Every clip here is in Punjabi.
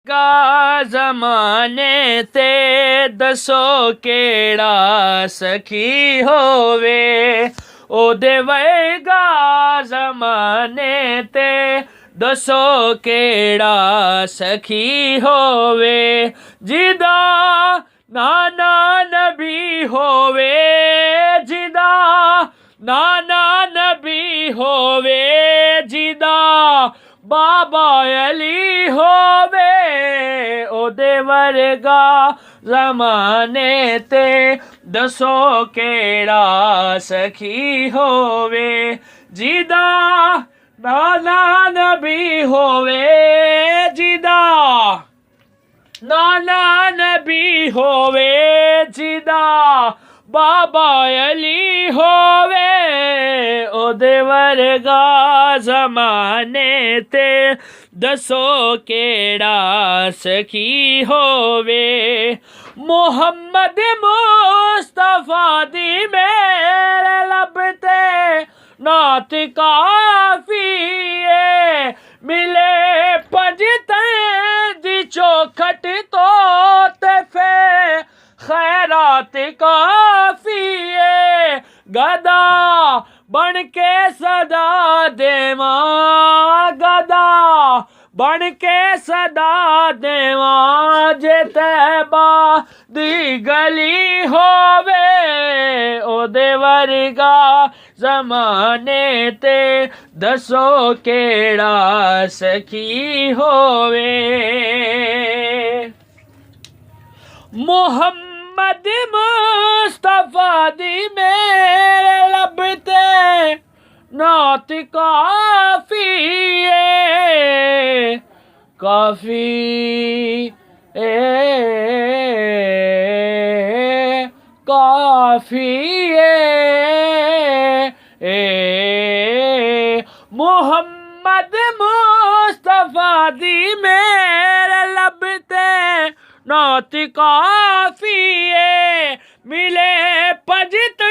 ਗਾ ਜ਼ਮਾਨੇ ਤੇ ਦੱਸੋ ਕਿਹੜਾ ਸਖੀ ਹੋਵੇ, ਉਹਦੇ ਵਰਗਾ ਜ਼ਮਾਨੇ ਤੇ ਦੱਸੋ ਕਿਹੜਾ ਸਖੀ ਹੋਵੇ, ਜਿਹਦਾ ਨਾਨਾ ਨਬੀ ਹੋਵੇ, ਜਿਹਦਾ ਨਾਨਾ ਨਬੀ ਹੋਵੇ, ਜਿਹਦਾ ਬਾਬਾ ਅਲੀ ਹੋਵੇ, ਉਹਦੇ ਵਰਗਾ ਜ਼ਮਾਨੇ ਤੇ ਦੱਸੋ ਕਿਹੜਾ ਸਖੀ ਹੋਵੇ, ਜਿਹਦਾ ਨਾਨਾ ਨਬੀ ਹੋਵੇ, ਜਿਹਦਾ ਨਾਨਾ ਨਬੀ ਹੋਵੇ, ਜਿਹਦਾ ਬਾਬਾ ਅਲੀ ਹੋਵੇ, ਉਹਦੇ ਵਰਗਾ ਜ਼ਮਾਨੇ ਤੇ ਦੱਸੋ ਕਿਹੜਾ ਸਖੀ ਹੋਵੇ। ਮੁਹੰਮਦ ਮੁਸਤਫਾ ਦੀ ਮੇਰੇ ਲੱਭ ਤੇ ਨਾਤ ਕਾਫੀ ਏ, ਮਿਲੇ ਪੰਜਤਾਂ ਦੀ ਚੌਖਟ ਤੋਂ ਤੇ ਫੇ ਖੈਰਾਤ ਕਾਫੀ ਏ, ਗਦਾ ਬਣ ਕੇ ਸਦਾ ਦੇਵਾਂ, ਗਦਾ ਬਣ ਕੇ ਸਦਾ ਦੇਵਾਂ, ਜੇ ਤੈਬਾ ਦੀ ਗਲੀ ਹੋਵੇ, ਉਹਦੇ ਵਰਗਾ ਜ਼ਮਾਨੇ ਤੇ ਦੱਸੋ ਕਿਹੜਾ ਸਖੀ ਹੋਵੇ। ਮੁਹੰਮਦ ਮੁਸਤਫਾ ਦੀ ਮੇਰੇ ਲੱਭ ਤੇ ਨਾਤ ਕਾਫੀ ਏ, ਕਾਫੀ ਏ, ਕਾਫੀ ਏ, ਮੁਹੰਮਦ ਮੁਸਤਫਾ ਦੀ ਮੇਰੇ ਲੱਭ ਤੇ ਨਾਤ ਕਾਫੀ ਏ, ਮਿਲੇ ਪੰਜਤ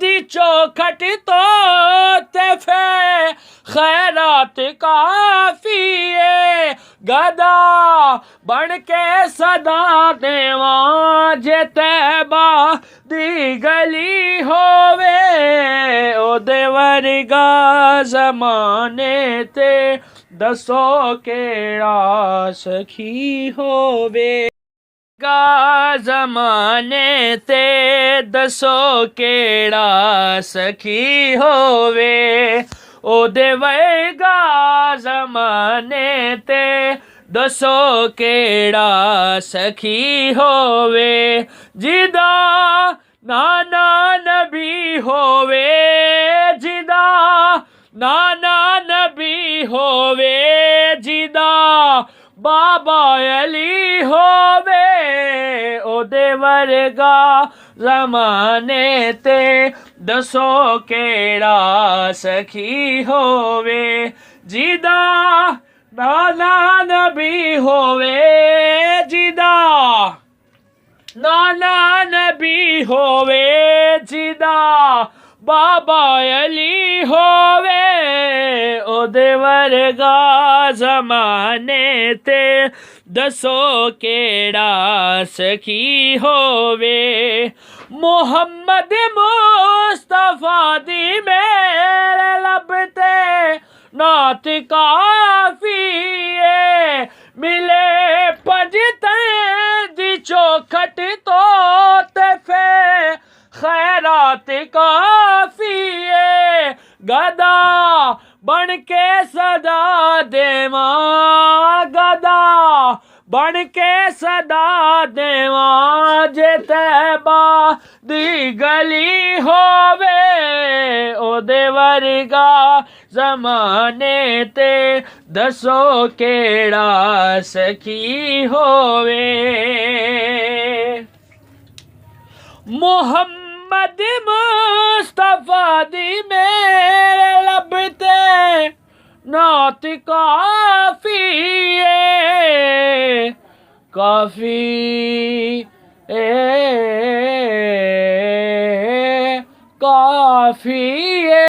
ਦੀ ਚੌਖਟ ਤੋਂ ਤੇ ਫੇ ਖੈਰਾਤ ਕਾਫੀ ਏ, ਗਦਾ ਬਣ ਕੇ ਸਦਾ ਦੇਵਾਂ, ਜੇ ਤੈਬਾ ਦੀ ਗਲੀ ਹੋਵੇ, ਉਹਦੇ ਵਰਗਾ ਜ਼ਮਾਨੇ ਤੇ ਦੱਸੋ ਕਿਹੜਾ ਸਖੀ ਹੋਵੇ। ਗਾ ਜ਼ਮਾਨੇ ਤੇ ਦੱਸੋ ਕਿਹੜਾ ਸਖੀ ਹੋਵੇ, ਉਹਦੇ ਵਰਗਾ ਜ਼ਮਾਨੇ ਤੇ ਦੱਸੋ ਕਿਹੜਾ ਸਖੀ ਹੋਵੇ, ਜਿਹਦਾ ਨਾਨਾ ਨਬੀ ਹੋਵੇ, ਜਿਹਦਾ ਨਾਨਾ ਨਬੀ ਹੋਵੇ, ਜਿਹਦਾ ਬਾਬਾ ਅਲੀ ਹੋਵੇ, ਉਹਦੇ ਵਰਗਾ ਜ਼ਮਾਨੇ ਤੇ ਦੱਸੋ ਕਿਹੜਾ ਸਖੀ ਹੋਵੇ, ਜਿਹਦਾ ਨਾਨਾ ਨਬੀ ਹੋਵੇ, ਜਿਹਦਾ ਨਾਨਾ ਨਬੀ ਹੋਵੇ, ਜਿਹਦਾ ਬਾਬਾ ਅਲੀ ਹੋਵੇ, ਉਹਦੇ ਵਰਗਾ ਜ਼ਮਾਨੇ ਤੇ ਦੱਸੋ ਕਿਹੜਾ ਸਖੀ ਹੋਵੇ। ਮੁਹੰਮਦ ਮੁਸਤਫਾ ਦੀ ਮੇਰੇ ਲੱਭ ਤੇ ਨਾਤ ਕਾਫੀ ਏ, ਮਿਲੇ ਪੰਜਤਾਂ ਦੀ ਚੌਖਟ ਤੋਂ ਤੇ ਫੇ ਖੈਰਾਤ ਕਾਫੀ ਏ, ਗਦਾ ਬਣ ਕੇ ਸਦਾ ਦੇਵਾਂ, ਗਦਾ ਬਣ ਕੇ ਸਦਾ ਦੇਵਾਂ, ਜੇ ਤੈਬਾ ਦੀ ਗਲੀ ਹੋਵੇ, ਉਹਦੇ ਵਰਗਾ ਜ਼ਮਾਨੇ ਤੇ ਦੱਸੋ ਕਿਹੜਾ ਸਖੀ ਹੋਵੇ। ਮੁਹੰਮਦ ਮੁਸਤਫਾ ਦੀ ਮੇਰੇ ਲੱਭ ਤੇ ਨਾਤ ਕਾਫੀ ਏ, ਕਾਫੀ ਏ, ਕਾਫੀ